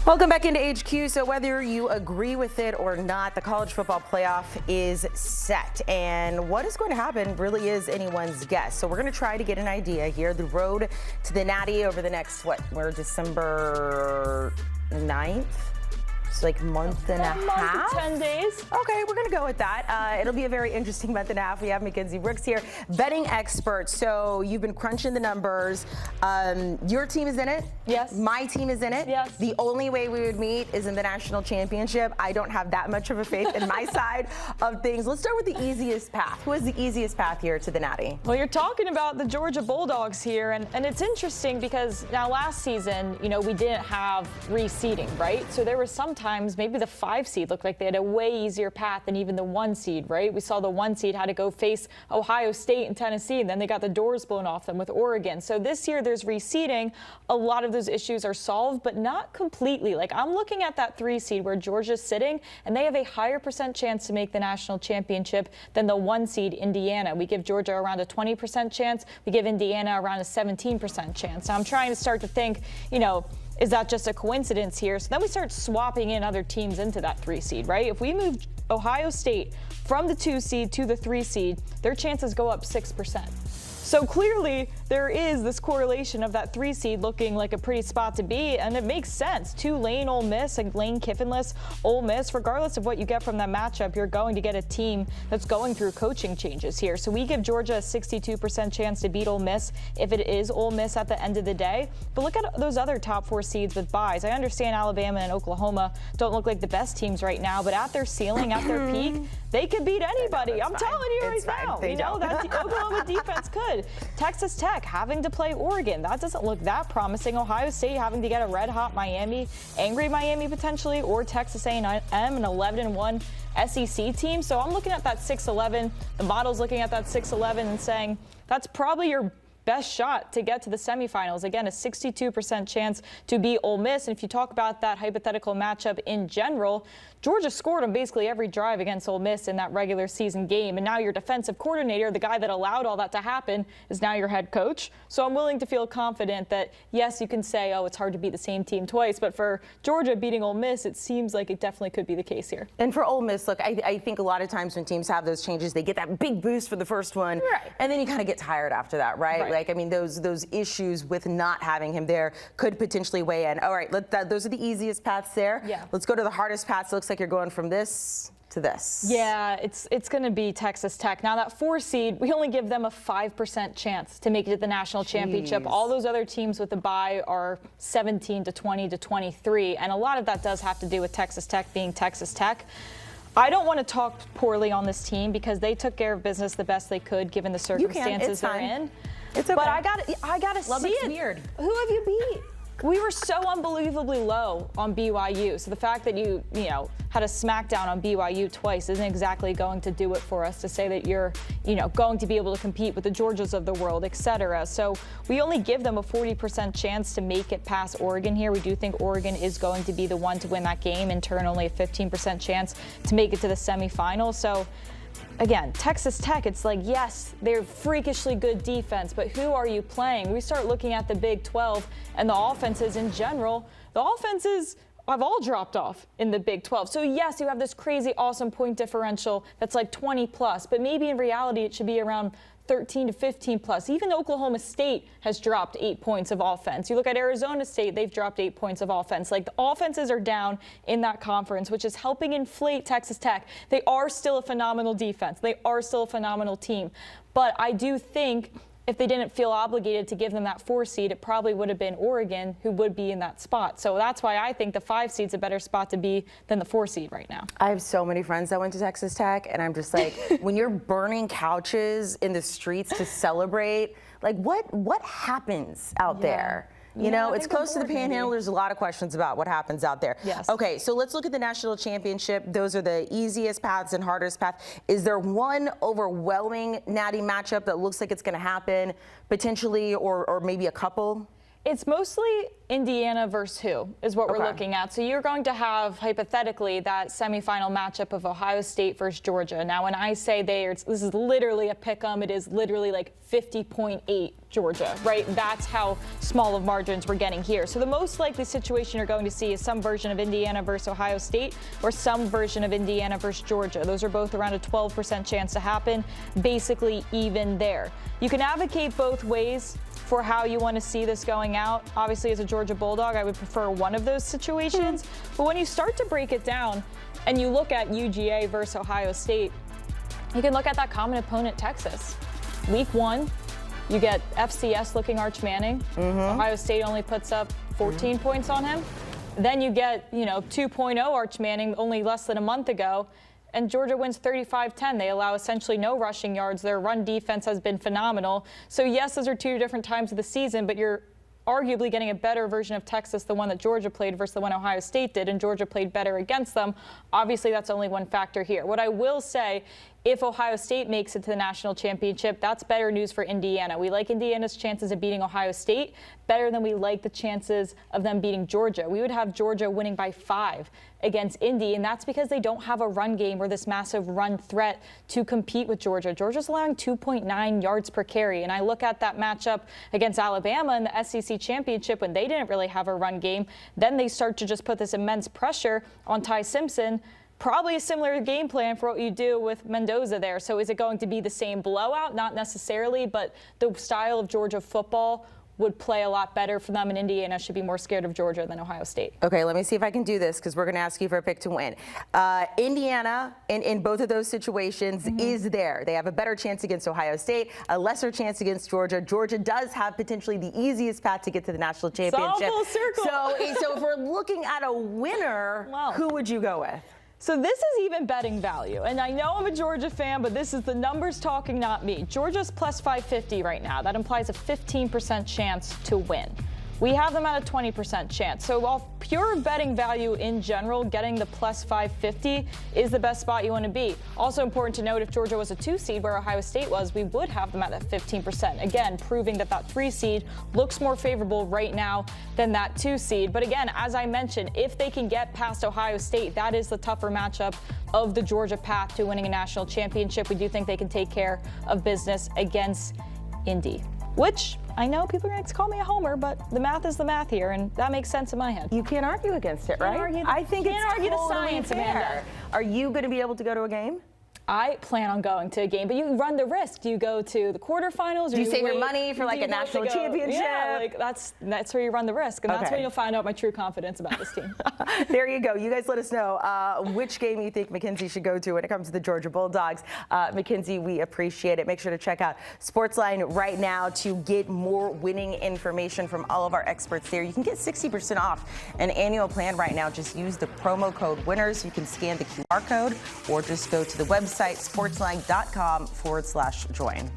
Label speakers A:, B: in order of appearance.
A: Welcome back into HQ. So whether you agree with it or not, the college football playoff is set. And what is going to happen really is anyone's guess. So we're going to try to get an idea here. The road to the Natty over the next, we're December 9th? It's like month and a half?
B: 10 days.
A: Okay, we're going to go with that. It'll be a very interesting month and a half. We have Mackenzie Brooks here, betting expert. So you've been crunching the numbers. Your team is in it.
B: Yes.
A: My team is in it.
B: Yes.
A: The only way we would meet is in the national championship. I don't have that much of a faith in my side of things. Let's start with the easiest path. Who has the easiest path here to the Natty?
B: Well, you're talking about the Georgia Bulldogs here, and it's interesting because now last season, we didn't have reseeding, right? So there were sometimes maybe the 5 seed looked like they had a way easier path than even the 1 seed, right? We saw the 1 seed had to go face Ohio State and Tennessee, and then they got the doors blown off them with Oregon. So this year there's reseeding. A lot of those issues are solved, but not completely. Like, I'm looking at that 3 seed where Georgia's sitting, and they have a higher % chance to make the national championship than the 1 seed Indiana. We give Georgia around a 20% chance. We give Indiana around a 17% chance. Now I'm trying to start to think, is that just a coincidence here? So then we start swapping in other teams into that 3 seed, right? If we move Ohio State from the 2 seed to the 3 seed, their chances go up 6%. So clearly there is this correlation of that 3 seed looking like a pretty spot to be, and it makes sense. Tulane, Ole Miss, and Lane Kiffinless, Ole Miss, regardless of what you get from that matchup, you're going to get a team that's going through coaching changes here. So we give Georgia a 62% chance to beat Ole Miss if it is Ole Miss at the end of the day. But look at those other top 4 seeds with byes. I understand Alabama and Oklahoma don't look like the best teams right now, but at their ceiling, at their peak, they could beat anybody. I'm telling you right now. That Oklahoma defense could. Texas Tech having to play Oregon. That doesn't look that promising. Ohio State having to get a red-hot Miami, angry Miami potentially, or Texas A&M, an 11-1 SEC team. So I'm looking at that 6-11. The model's looking at that 6-11 and saying that's probably your best shot to get to the semifinals. Again, a 62% chance to beat Ole Miss. And if you talk about that hypothetical matchup in general, Georgia scored on basically every drive against Ole Miss in that regular season game. And now your defensive coordinator, the guy that allowed all that to happen, is now your head coach. So I'm willing to feel confident that, yes, you can say, oh, it's hard to beat the same team twice. But for Georgia beating Ole Miss, it seems like it definitely could be the case here.
A: And for Ole Miss, look, I think a lot of times when teams have those changes, they get that big boost for the first one.
B: Right.
A: And then you kind of get tired after that, right? Like, I mean, those issues with not having him there could potentially weigh in. All right, those are the easiest paths there.
B: Yeah.
A: Let's go to the hardest paths. It looks like you're going from this to this.
B: Yeah, it's going to be Texas Tech. Now that 4 seed, we only give them a 5% chance to make it to the national championship. All those other teams with the bye are 17 to 20 to 23, and a lot of that does have to do with Texas Tech being Texas Tech. I don't want to talk poorly on this team because they took care of business the best they could given the circumstances they're in.
A: It's okay.
B: But I gotta see it.
A: Weird.
B: Who have you beat? We were so unbelievably low on BYU. So the fact that you had a smackdown on BYU twice isn't exactly going to do it for us to say that you're, going to be able to compete with the Georgias of the world, et cetera. So we only give them a 40% chance to make it past Oregon here. We do think Oregon is going to be the one to win that game. In turn, only a 15% chance to make it to the semifinals. So again, Texas Tech, it's like, yes, they're freakishly good defense, but who are you playing? We start looking at the Big 12 and the offenses in general. The offenses have all dropped off in the Big 12. So yes, you have this crazy, awesome point differential that's like 20 plus, but maybe in reality it should be around 13 to 15 plus. Even Oklahoma State has dropped 8 points of offense. You look at Arizona State, they've dropped 8 points of offense. Like, the offenses are down in that conference, which is helping inflate Texas Tech. They are still a phenomenal defense. They are still a phenomenal team. But I do think if they didn't feel obligated to give them that 4 seed, it probably would have been Oregon who would be in that spot. So that's why I think the 5 seed's a better spot to be than the 4 seed right now.
A: I have so many friends that went to Texas Tech, and I'm just like, when you're burning couches in the streets to celebrate, like, what happens out there? It's close to the Panhandle. There's a lot of questions about what happens out there.
B: Yes.
A: Okay, so let's look at the national championship. Those are the easiest paths and hardest path. Is there one overwhelming Natty matchup that looks like it's going to happen potentially, or maybe a couple?
B: It's mostly Indiana versus who is what we're looking at. So you're going to have, hypothetically, that semifinal matchup of Ohio State versus Georgia. Now, when I say this is literally a pick-em. It is literally like 50.8 Georgia, right? That's how small of margins we're getting here. So the most likely situation you're going to see is some version of Indiana versus Ohio State or some version of Indiana versus Georgia. Those are both around a 12% chance to happen, basically even there. You can advocate both ways for how you want to see this going out. Obviously, as a Georgia Bulldog, I would prefer one of those situations. But when you start to break it down and you look at UGA versus Ohio State, you can look at that common opponent, Texas. Week 1, you get FCS looking Arch Manning. Ohio State only puts up 14 points on him. Then you get, 2.0 Arch Manning only less than a month ago. And Georgia wins 35-10. They allow essentially no rushing yards. Their run defense has been phenomenal. So yes, those are two different times of the season, but you're arguably getting a better version of Texas, the one that Georgia played versus the one Ohio State did, and Georgia played better against them. Obviously, that's only one factor here. What I will say, if Ohio State makes it to the national championship, that's better news for Indiana. We like Indiana's chances of beating Ohio State better than we like the chances of them beating Georgia. We would have Georgia winning by 5 against Indy, and that's because they don't have a run game or this massive run threat to compete with Georgia. Georgia's allowing 2.9 yards per carry, and I look at that matchup against Alabama in the SEC championship when they didn't really have a run game. Then they start to just put this immense pressure on Ty Simpson. Probably a similar game plan for what you do with Mendoza there. So is it going to be the same blowout? Not necessarily, but the style of Georgia football would play a lot better for them, and Indiana should be more scared of Georgia than Ohio State.
A: Okay, let me see if I can do this because we're going to ask you for a pick to win. Indiana, in both of those situations, is there. They have a better chance against Ohio State, a lesser chance against Georgia. Georgia does have potentially the easiest path to get to the national championship.
B: It's all full circle.
A: So if we're looking at a winner, who would you go with?
B: So this is even betting value. And I know I'm a Georgia fan, but this is the numbers talking, not me. Georgia's plus 550 right now. That implies a 15% chance to win. We have them at a 20% chance. So while pure betting value in general, getting the plus 550 is the best spot you want to be. Also important to note, if Georgia was a 2 seed where Ohio State was, we would have them at that 15%. Again, proving that that 3 seed looks more favorable right now than that 2 seed. But again, as I mentioned, if they can get past Ohio State, that is the tougher matchup of the Georgia path to winning a national championship. We do think they can take care of business against Indy, which I know people are going to call me a homer, but the math is the math here, and that makes sense in my head.
A: You can't argue against it, right? I think it's totally
B: the science,
A: fair.
B: Amanda.
A: Are you going to be able to go to a game?
B: I plan on going to a game, but you run the risk. Do you go to the quarterfinals? Or
A: do you save your money for like a national championship?
B: Yeah, like that's where you run the risk, and that's when you'll find out my true confidence about this team.
A: There you go. You guys let us know which game you think Mackenzie should go to when it comes to the Georgia Bulldogs. Mackenzie, we appreciate it. Make sure to check out Sportsline right now to get more winning information from all of our experts there. You can get 60% off an annual plan right now. Just use the promo code WINNERS. You can scan the QR code or just go to the website sportsline.com/join.